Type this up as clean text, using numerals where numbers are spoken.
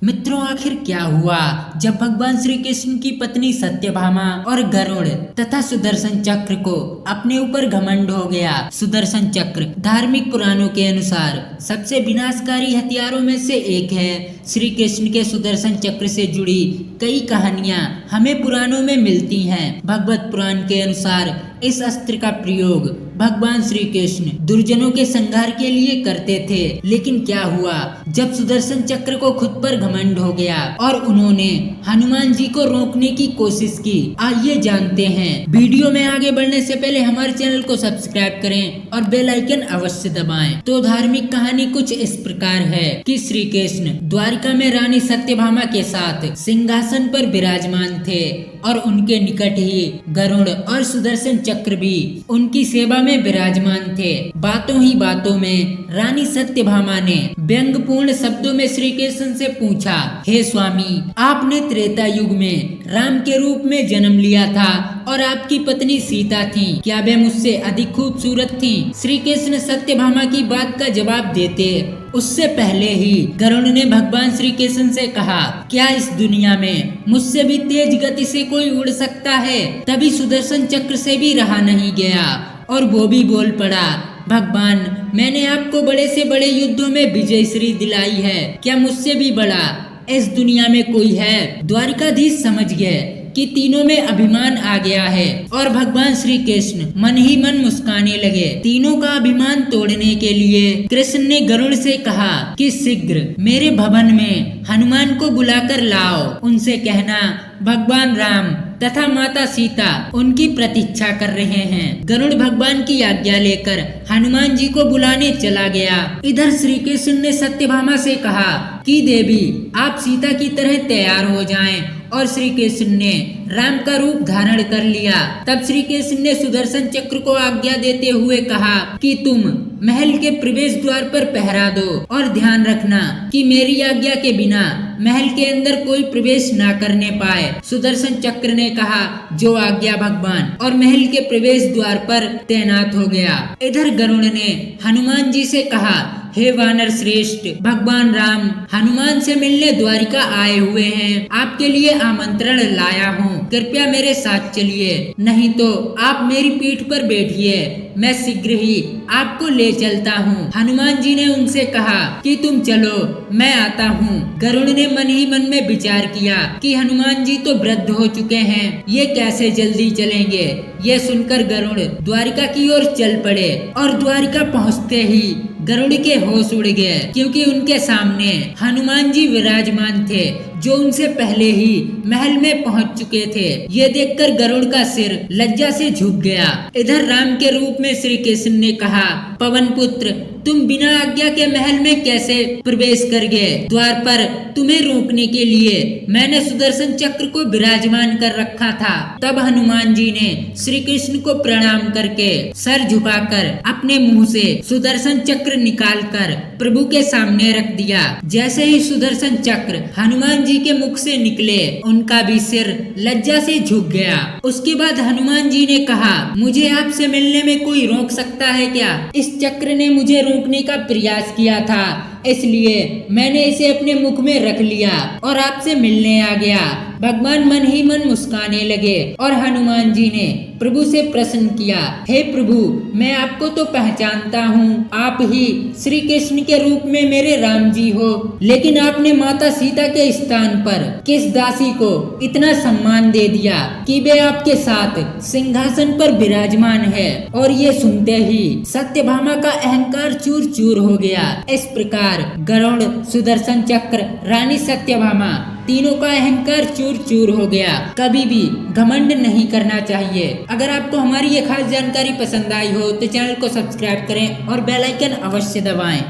मित्रों, आखिर क्या हुआ जब भगवान श्री कृष्ण की पत्नी सत्यभामा और गरुड़ तथा सुदर्शन चक्र को अपने ऊपर घमंड हो गया। सुदर्शन चक्र धार्मिक पुराणों के अनुसार सबसे विनाशकारी हथियारों में से एक है। श्री कृष्ण के सुदर्शन चक्र से जुड़ी कई कहानियां हमें पुराणों में मिलती हैं। भगवत पुराण के अनुसार इस अस्त्र का प्रयोग भगवान श्री कृष्ण दुर्जनों के संहार के लिए करते थे। लेकिन क्या हुआ जब सुदर्शन चक्र को खुद पर घमंड हो गया और उन्होंने हनुमान जी को रोकने की कोशिश की। आइए जानते हैं। वीडियो में आगे बढ़ने से पहले हमारे चैनल को सब्सक्राइब करें और बेल आइकन अवश्य दबाएं। तो धार्मिक कहानी कुछ इस प्रकार है कि श्री कृष्ण द्वारिका में रानी सत्यभामा के साथ सिंहासन पर विराजमान थे और उनके निकट ही गरुड़ और सुदर्शन चक्र भी उनकी सेवा में विराजमान थे। बातों ही बातों में रानी सत्यभामा ने व्यंग्यपूर्ण शब्दों में श्री कृष्ण से पूछा, हे स्वामी, आपने त्रेता युग में राम के रूप में जन्म लिया था और आपकी पत्नी सीता थी। क्या वे मुझसे अधिक खूबसूरत थी? श्री कृष्ण सत्यभामा की बात का जवाब देते उससे पहले ही गरुड़ ने भगवान श्री कृष्ण से कहा, क्या इस दुनिया में मुझसे भी तेज गति से कोई उड़ सकता है? तभी सुदर्शन चक्र से भी रहा नहीं गया और वो भी बोल पड़ा, भगवान, मैंने आपको बड़े से बड़े युद्धों में विजयश्री दिलाई है, क्या मुझसे भी बड़ा इस दुनिया में कोई है? द्वारिकाधीश समझ गए कि तीनों में अभिमान आ गया है और भगवान श्री कृष्ण मन ही मन मुस्काने लगे। तीनों का अभिमान तोड़ने के लिए कृष्ण ने गरुड़ से कहा कि शीघ्र मेरे भवन में हनुमान को बुलाकर लाओ। उनसे कहना, भगवान राम तथा माता सीता उनकी प्रतीक्षा कर रहे हैं। गरुड़ भगवान की आज्ञा लेकर हनुमान जी को बुलाने चला गया। इधर श्री कृष्ण ने सत्यभामा से कहा कि देवी, आप सीता की तरह तैयार हो जाएं। और श्री कृष्ण ने राम का रूप धारण कर लिया। तब श्री कृष्ण ने सुदर्शन चक्र को आज्ञा देते हुए कहा कि तुम महल के प्रवेश द्वार पर पहरा दो और ध्यान रखना कि मेरी आज्ञा के बिना महल के अंदर कोई प्रवेश ना करने पाए। सुदर्शन चक्र ने कहा, जो आज्ञा भगवान, और महल के प्रवेश द्वार पर तैनात हो गया। इधर गरुड़ ने हनुमान जी से कहा, हे वानर श्रेष्ठ, भगवान राम हनुमान से मिलने द्वारिका आए हुए हैं। आपके लिए आमंत्रण लाया हूँ, कृपया मेरे साथ चलिए, नहीं तो आप मेरी पीठ पर बैठिए, मैं शीघ्र ही आपको ले चलता हूँ। हनुमान जी ने उनसे कहा कि तुम चलो, मैं आता हूँ। गरुड़ ने मन ही मन में विचार किया कि हनुमान जी तो वृद्ध हो चुके हैं, ये कैसे जल्दी चलेंगे। ये सुनकर गरुड़ द्वारिका की ओर चल पड़े और द्वारिका पहुँचते ही गरुड़ के होश उड़ गए, क्योंकि उनके सामने हनुमान जी विराजमान थे, जो उनसे पहले ही महल में पहुंच चुके थे। ये देखकर गरुड़ का सिर लज्जा से झुक गया। इधर राम के रूप में श्री कृष्ण ने कहा, पवन पुत्र, तुम बिना आज्ञा के महल में कैसे प्रवेश कर गए? द्वार पर तुम्हें रोकने के लिए मैंने सुदर्शन चक्र को विराजमान कर रखा था। तब हनुमान जी ने श्री कृष्ण को प्रणाम करके सर झुकाकर अपने मुंह से सुदर्शन चक्र निकालकर प्रभु के सामने रख दिया। जैसे ही सुदर्शन चक्र हनुमान जी के मुख से निकले, उनका भी सिर लज्जा से झुक गया। उसके बाद हनुमान जी ने कहा, मुझे आपसे मिलने में कोई रोक सकता है क्या? इस चक्र ने मुझे रोकने का प्रयास किया था, इसलिए मैंने इसे अपने मुख में रख लिया और आपसे मिलने आ गया। भगवान मन ही मन मुस्काने लगे और हनुमान जी ने प्रभु से प्रश्न किया, हे प्रभु, मैं आपको तो पहचानता हूँ, आप ही श्री कृष्ण के रूप में मेरे राम जी हो, लेकिन आपने माता सीता के स्थान पर किस दासी को इतना सम्मान दे दिया कि वे आपके साथ सिंहासन पर विराजमान है। और ये सुनते ही सत्यभामा का अहंकार चूर चूर हो गया। इस प्रकार गरुड़, सुदर्शन चक्र, रानी सत्यभामा तीनों का अहंकार चूर चूर हो गया। कभी भी घमंड नहीं करना चाहिए। अगर आपको हमारी ये खास जानकारी पसंद आई हो तो चैनल को सब्सक्राइब करें और बेल आइकन अवश्य दबाएं।